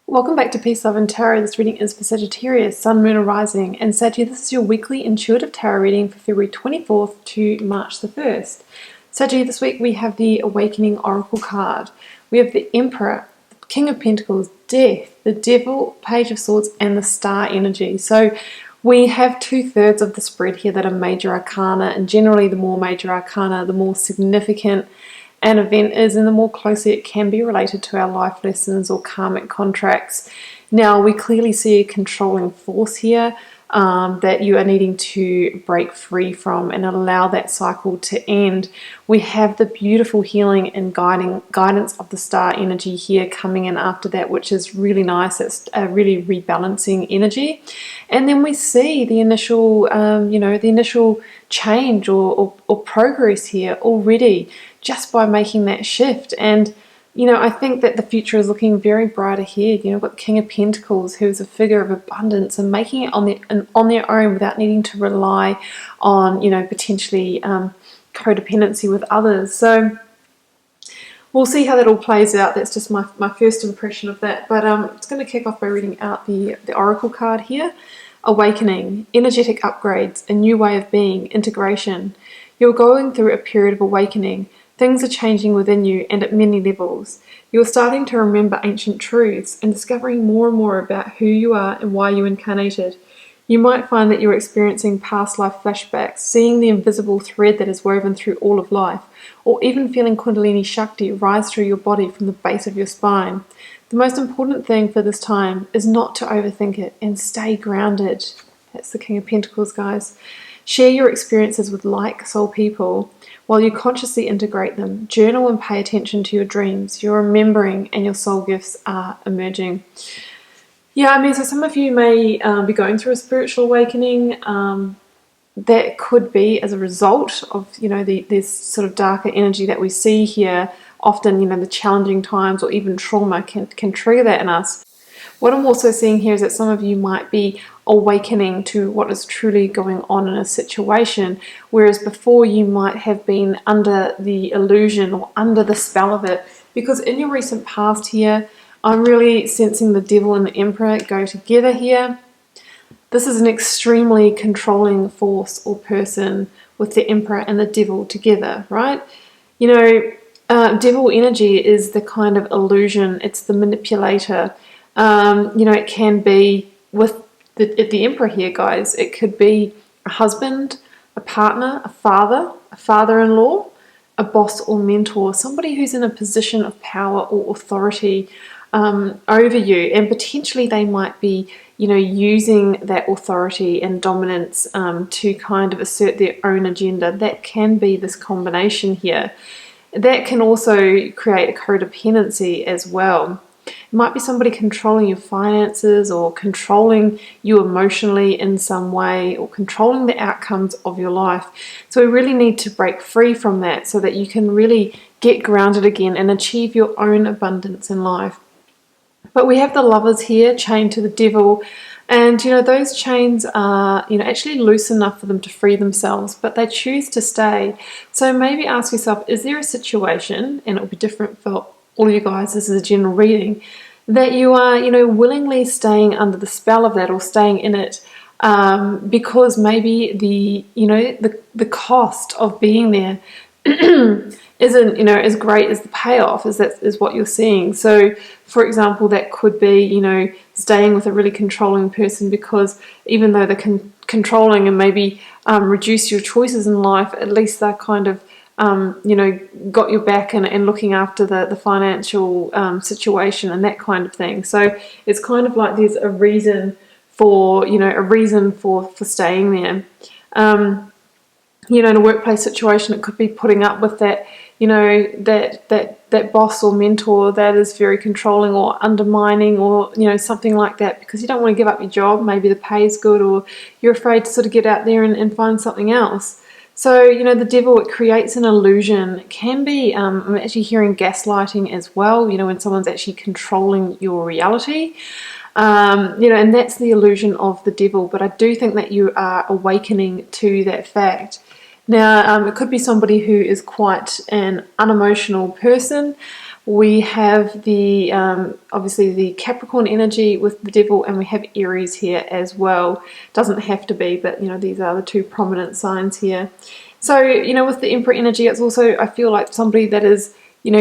Welcome back to Peace, Love and Tarot. This reading is for Sagittarius, Sun, Moon, or Rising. And Sagittarius, this is your weekly intuitive tarot reading for February 24th to March the 1st. Sagittarius, this week we have the Awakening Oracle card. We have the Emperor, King of Pentacles, Death, the Devil, Page of Swords, and the Star energy. So we have 2/3 of the spread here that are major arcana, and generally the more major arcana, the more significant an event is, and the more closely it can be related to our life lessons or karmic contracts. Now, we clearly see a controlling force here that you are needing to break free from and allow that cycle to end. We have the beautiful healing and guidance of the star energy here coming in after that, which is really nice. It's a really rebalancing energy. And then we see the initial, the initial change or progress here already just by making that shift. And I think that the future is looking very bright ahead. We've got King of Pentacles, who's a figure of abundance and making it on their own without needing to rely on, potentially codependency with others. So we'll see how that all plays out. That's just my first impression of that. But it's going to kick off by reading out the Oracle card here. Awakening, energetic upgrades, a new way of being, integration. You're going through a period of awakening. Things are changing within you and at many levels. You're starting to remember ancient truths and discovering more and more about who you are and why you incarnated. You might find that you're experiencing past life flashbacks, seeing the invisible thread that is woven through all of life, or even feeling Kundalini Shakti rise through your body from the base of your spine. The most important thing for this time is not to overthink it and stay grounded. That's the King of Pentacles, guys. Share your experiences with like soul people while you consciously integrate them. Journal and pay attention to your dreams. You're remembering and your soul gifts are emerging. Yeah, so some of you may be going through a spiritual awakening. That could be as a result of, this sort of darker energy that we see here. Often, the challenging times or even trauma can trigger that in us. What I'm also seeing here is that some of you might be awakening to what is truly going on in a situation, whereas before you might have been under the illusion or under the spell of it. Because in your recent past here, I'm really sensing the Devil and the Emperor go together here. This is an extremely controlling force or person with the Emperor and the Devil together, right? Devil energy is the kind of illusion, it's the manipulator. It can be with the Emperor here, guys. It could be a husband, a partner, a father-in-law, a boss or mentor, somebody who's in a position of power or authority over you. And potentially they might be, using that authority and dominance to kind of assert their own agenda. That can be this combination here. That can also create a codependency as well. It might be somebody controlling your finances or controlling you emotionally in some way or controlling the outcomes of your life. So we really need to break free from that so that you can really get grounded again and achieve your own abundance in life. But we have the Lovers here chained to the Devil, and those chains are actually loose enough for them to free themselves, but they choose to stay. So maybe ask yourself, is there a situation, and it'll be different for all of you guys, this is a general reading, that you are, willingly staying under the spell of that or staying in it because maybe the cost of being there isn't, as great as the payoff is what you're seeing. So, for example, that could be, staying with a really controlling person because even though they're controlling and maybe reduce your choices in life, at least they're kind of got your back and looking after the financial situation and that kind of thing. So it's kind of like there's a reason for staying there. In a workplace situation, it could be putting up with that, that boss or mentor that is very controlling or undermining or, something like that, because you don't want to give up your job. Maybe the pay is good or you're afraid to sort of get out there and find something else. So, the Devil, it creates an illusion. It can be, I'm actually hearing gaslighting as well, when someone's actually controlling your reality. And that's the illusion of the Devil. But I do think that you are awakening to that fact. Now, it could be somebody who is quite an unemotional person, We have the obviously the Capricorn energy with the devil, and we have Aries here as well. Doesn't have to be, but these are the two prominent signs here. So with the Emperor energy, it's also, I feel like, somebody that is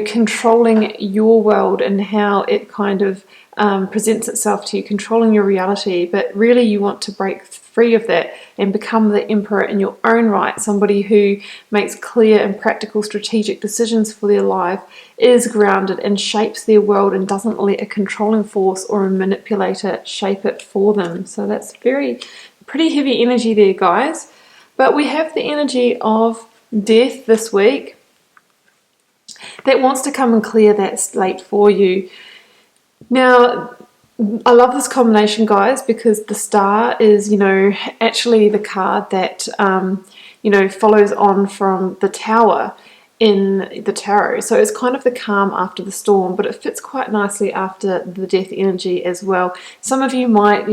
controlling your world and how it kind of presents itself to you, controlling your reality. But really you want to break free of that and become the emperor in your own right, somebody who makes clear and practical strategic decisions for their life, is grounded and shapes their world and doesn't let a controlling force or a manipulator shape it for them. So that's pretty heavy energy there, guys. But we have the energy of death this week that wants to come and clear that slate for you. Now, I love this combination, guys, because the star is, actually the card that, follows on from the tower in the tarot. So it's kind of the calm after the storm, but it fits quite nicely after the death energy as well. Some of you might,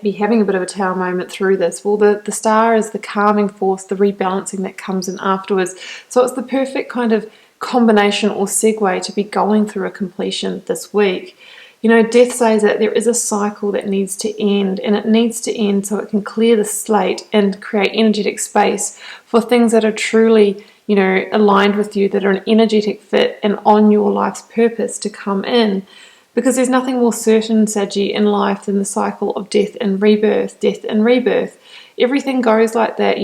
be having a bit of a tower moment through this. Well, the star is the calming force, the rebalancing that comes in afterwards. So it's the perfect kind of combination or segue to be going through a completion this week. Death says that there is a cycle that needs to end, and it needs to end so it can clear the slate and create energetic space for things that are truly, aligned with you, that are an energetic fit and on your life's purpose to come in. Because there's nothing more certain, Saggy, in life than the cycle of death and rebirth, death and rebirth. Everything goes like that,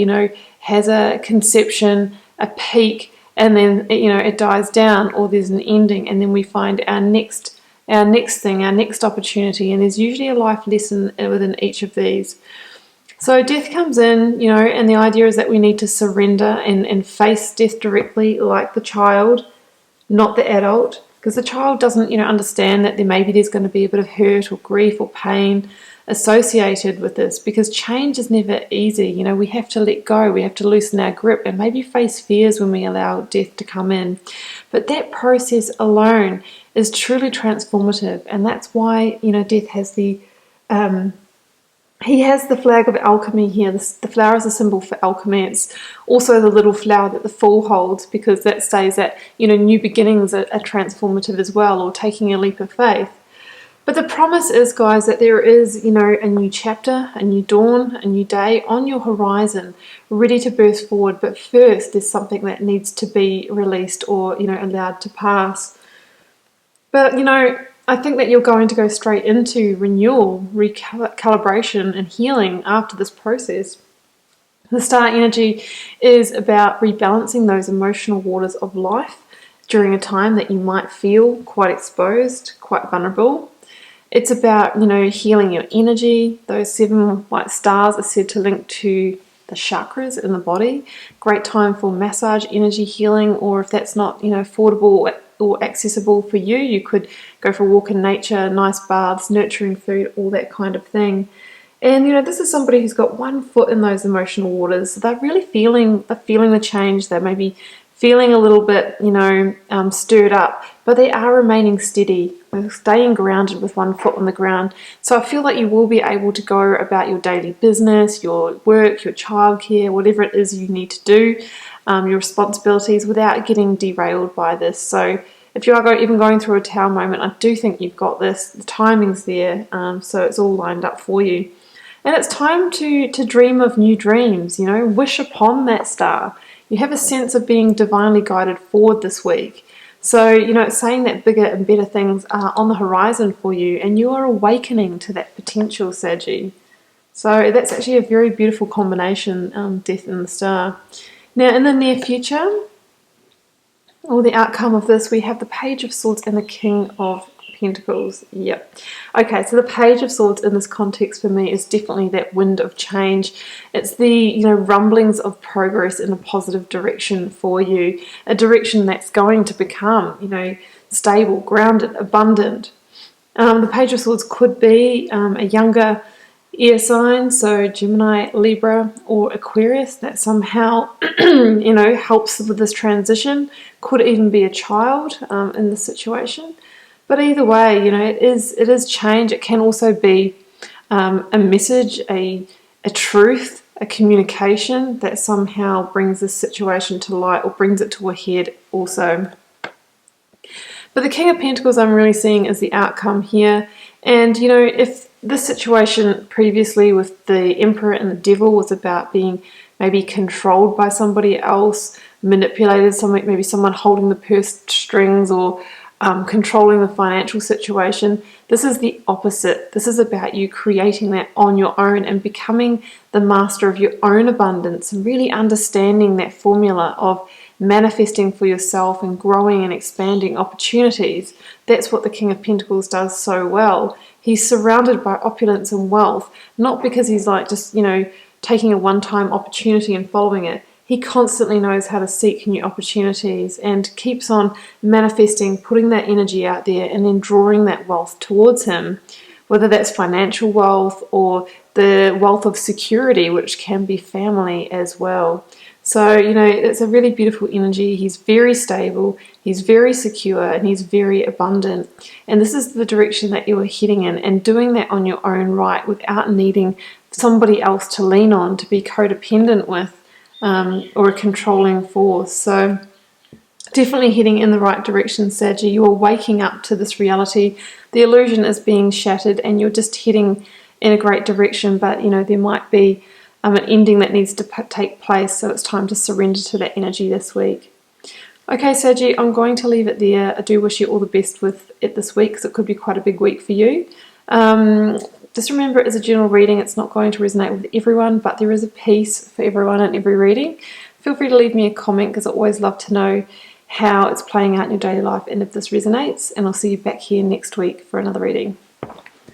has a conception, a peak, and then, it dies down, or there's an ending, and then we find our next thing, our next opportunity, and there's usually a life lesson within each of these. So death comes in, and the idea is that we need to surrender and face death directly, like the child, not the adult, because the child doesn't, understand that there's going to be a bit of hurt or grief or pain associated with this, because change is never easy. We have to let go, we have to loosen our grip, and maybe face fears when we allow death to come in. But that process alone is truly transformative, and that's why death has he has the flag of alchemy here. The flower is a symbol for alchemy. It's also the little flower that the Fool holds, because that says that new beginnings are transformative as well, or taking a leap of faith. But the promise is, guys, that there is, a new chapter, a new dawn, a new day on your horizon, ready to burst forward. But first, there's something that needs to be released or, allowed to pass. But, I think that you're going to go straight into renewal, recalibration, and healing after this process. The star energy is about rebalancing those emotional waters of life during a time that you might feel quite exposed, quite vulnerable. It's about, healing your energy. Those 7 white stars are said to link to the chakras in the body. Great time for massage, energy healing, or if that's not, affordable or accessible for you, you could go for a walk in nature, nice baths, nurturing food, all that kind of thing. And, this is somebody who's got one foot in those emotional waters. So they're really feeling the change. They're maybe feeling a little bit, stirred up, but they are remaining steady. They're staying grounded with one foot on the ground. So I feel like you will be able to go about your daily business, your work, your childcare, whatever it is you need to do, your responsibilities, without getting derailed by this. So if you are even going through a tower moment, I do think you've got this. The timing's there, so it's all lined up for you. And it's time to dream of new dreams, wish upon that star. You have a sense of being divinely guided forward this week. So, it's saying that bigger and better things are on the horizon for you, and you are awakening to that potential, Saggy. So that's actually a very beautiful combination, death and the star. Now, in the near future, or the outcome of this, we have the Page of Swords and the King of Pentacles. Yep. Okay, so the Page of Swords in this context for me is definitely that wind of change. It's the, rumblings of progress in a positive direction for you, a direction that's going to become, stable, grounded, abundant. The Page of Swords could be a younger air sign, so Gemini, Libra, or Aquarius, that somehow, helps with this transition. Could even be a child in this situation. But either way, it is change. It can also be a message, a truth, a communication that somehow brings this situation to light or brings it to a head also. But the King of Pentacles I'm really seeing is the outcome here. And, you know, if this situation previously with the Emperor and the Devil was about being maybe controlled by somebody else, manipulated, maybe someone holding the purse strings, or controlling the financial situation, this is the opposite. This is about you creating that on your own and becoming the master of your own abundance, and really understanding that formula of manifesting for yourself and growing and expanding opportunities. That's what the King of Pentacles does so well. He's surrounded by opulence and wealth, not because he's like just, you know, taking a one-time opportunity and following it. He constantly knows how to seek new opportunities and keeps on manifesting, putting that energy out there, and then drawing that wealth towards him, whether that's financial wealth or the wealth of security, which can be family as well. So, you know, it's a really beautiful energy. He's very stable, he's very secure, and he's very abundant. And this is the direction that you are heading in, and doing that on your own right without needing somebody else to lean on, to be codependent with, or a controlling force. So definitely heading in the right direction, Saggy. You are waking up to this reality. The illusion is being shattered and you're just heading in a great direction, but, you know, there might be an ending that needs to take place, so it's time to surrender to that energy this week. Okay, Saggy, I'm going to leave it there. I do wish you all the best with it this week, because it could be quite a big week for you. Just remember, it is a general reading. It's not going to resonate with everyone, but there is a piece for everyone in every reading. Feel free to leave me a comment, because I always love to know how it's playing out in your daily life and if this resonates. And I'll see you back here next week for another reading.